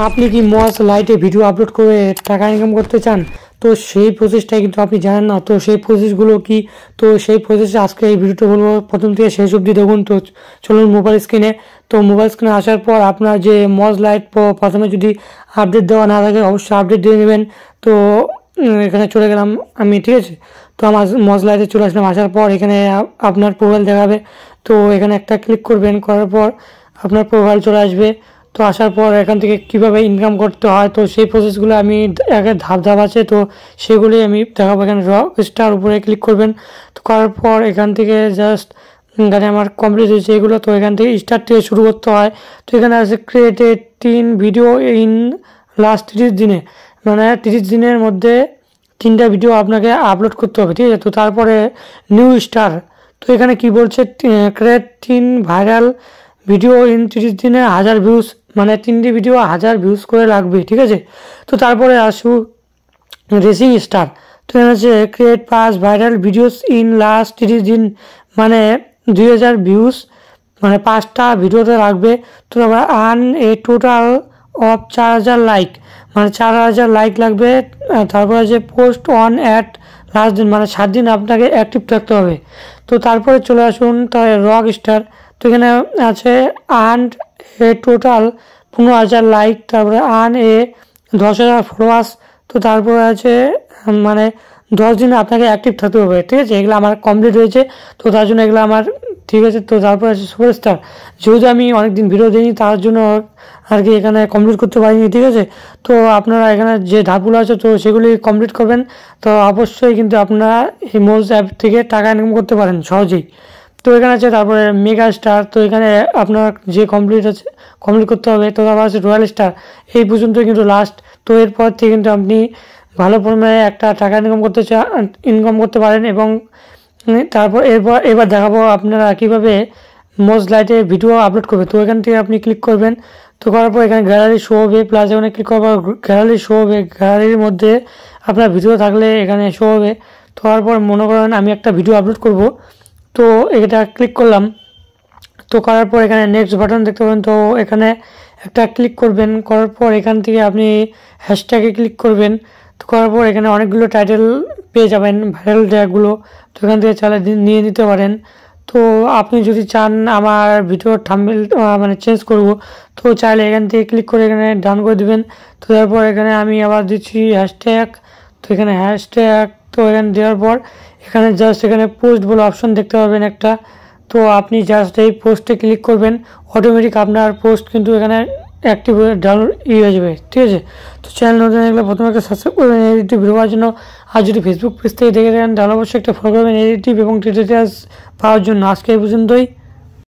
আপনি কি মজ লাইটে ভিডিও আপলোড করে টাকা ইনকাম করতে চান? তো সেই প্রসেসটাই কিন্তু আপনি জানেন না। তো সেই প্রসেসগুলো কি? তো সেই প্রসেসে আজকে এই ভিডিওটা বলবো, প্রথম থেকে শেষ অবধি দেখুন। তো চলুন মোবাইল স্ক্রিনে। তো মোবাইল স্ক্রিনে আসার পর আপনার যে মজ লাইট প্রথমে যদি আপডেট দেওয়া না থাকে অবশ্যই আপডেট দিয়ে নেবেন। তো এখানে চলে গেলাম আমি, ঠিক আছে। তো আমার মজ লাইটে চলে আসলাম। আসার পর এখানে আপনার প্রোফাইল দেখাবে। তো এখানে একটা ক্লিক করবেন, করার পর আপনার প্রোফাইল চলে আসবে। তো আসার পর এখান থেকে কিভাবে ইনকাম করতে হয় তো সেই প্রসেসগুলো আমি আগে ধাপ ধাপ আছে, তো সেগুলি আমি দেখাবো। এখানে রক স্টার উপরে ক্লিক করবেন। তো করার পর এখান থেকে জাস্ট এখানে আমার কমপ্লিট হয়েছে এগুলো। তো এখান থেকে স্টার্ট থেকে শুরু করতে হয়। তো এখানে আছে ক্রিয়েটেড 3 ভিডিও ইন লাস্ট 30 দিনে, মানে 30 দিনের মধ্যে 3টা ভিডিও আপনাকে আপলোড করতে হবে, ঠিক আছে। তো তারপরে নিউ স্টার, তো এখানে কি বলছে, ক্রিয়েট 3 ভাইরাল ভিডিও ইন 30 দিনে 1000 ভিউজ, মানে 3টি ভিডিও 1000 ভিউজ করে লাগবে, ঠিক আছে। তো তারপরে আসু রেসিং স্টার। তো এখানে আছে create 5 viral videos in last 30 দিন, মানে 2000 ভিউজ, মানে 5টা ভিডিওতে লাগবে। তো তারপরে earn A total of 4000 like, মানে 4000 লাইক লাগবে। তারপরে আছে পোস্ট অন অ্যাট লাস্ট দিন, মানে 7 দিন আপনাকে অ্যাক্টিভ থাকতে হবে। তো তারপরে চলে আসুন তাই রক স্টার। তো এখানে আছে আর্ন এ টোটাল 15000 লাইক, তারপরে আর্ন এ 10,000 ফলোয়ার্স। তো তারপরে আছে মানে 10 দিন আপনাকে অ্যাক্টিভ থাকতে হবে, ঠিক আছে। এগুলো আমার কমপ্লিট হয়েছে, তো তার জন্য এগুলো আমার ঠিক আছে। তো তারপরে আছে সুপারস্টার, যেহেতু আমি অনেকদিন ভিডিও দিইনি তার জন্য আর কি এখানে কমপ্লিট করতে পারিনি, ঠিক আছে। তো আপনারা এখানে যে ধাপগুলো আছে তো সেগুলি কমপ্লিট করবেন। তো অবশ্যই কিন্তু আপনারা এই মোজ অ্যাপ থেকে টাকা ইনকাম করতে পারেন সহজেই। তো এখানে আছে তারপরে মেগা স্টার, তো এখানে আপনার যে কমপ্লিট করতে হবে। তো তারপর আছে রয়্যাল স্টার, এই পর্যন্ত কিন্তু লাস্ট। তো এরপর থেকে কিন্তু আপনি ভালো পরিমাণে একটা টাকা ইনকাম করতে পারেন। এবং তারপর এবার দেখাবো আপনারা কীভাবে মোজ লাইটে ভিডিও আপলোড করবে। তো এখান থেকে আপনি ক্লিক করবেন। তো করার পর এখানে গ্যালারি শো হবে, প্লাস এখানে ক্লিক করার পর গ্যালারি শো হবে। গ্যালারির মধ্যে আপনার ভিডিও থাকলে এখানে শো হবে। তো তারপর মনে করেন আমি একটা ভিডিও আপলোড করব, তো এটা ক্লিক করলাম। তো করার পর এখানে নেক্সট বাটন দেখতে পাবেন, তো এখানে একটা ক্লিক করবেন। করার পর এখান থেকে আপনি হ্যাশট্যাগে ক্লিক করবেন। তো করার পর এখানে অনেকগুলো টাইটেল পেয়ে যাবেন, ভাইরাল ট্যাগগুলো। তো এখান থেকে চাইলে নিয়ে নিতে পারেন। তো আপনি যদি চান আমার ভিডিওর থাম্বনেল মানে চেঞ্জ করব, তো চাইলে এখান থেকে ক্লিক করে এখানে ডান করে দেবেন। তো তারপর এখানে আমি আবার দিচ্ছি হ্যাশট্যাগ। তো এখানে হ্যাশট্যাগ, তো এখানে দেওয়ার পর এখানে জাস্ট এখানে পোস্ট বলে অপশন দেখতে পাবেন একটা। তো আপনি জাস্ট এই পোস্টে ক্লিক করবেন, অটোমেটিক আপনার পোস্ট কিন্তু এখানে অ্যাক্টিভ হয়ে ডাউনলোড হয়ে যাবে, ঠিক আছে। তো চ্যানেল নতুন থাকলে প্রথমে একটা সাবস্ক্রাইব করবেন এডিটিভ ভিডিও পাওয়ার জন্য। আর যদি ফেসবুক পেজ থেকে দেখে থাকেন তাহলে অবশ্যই একটা ফলো করবেন এডিটিভ এবং ডিটেলস পাওয়ার জন্য। আজকে এই পর্যন্তই।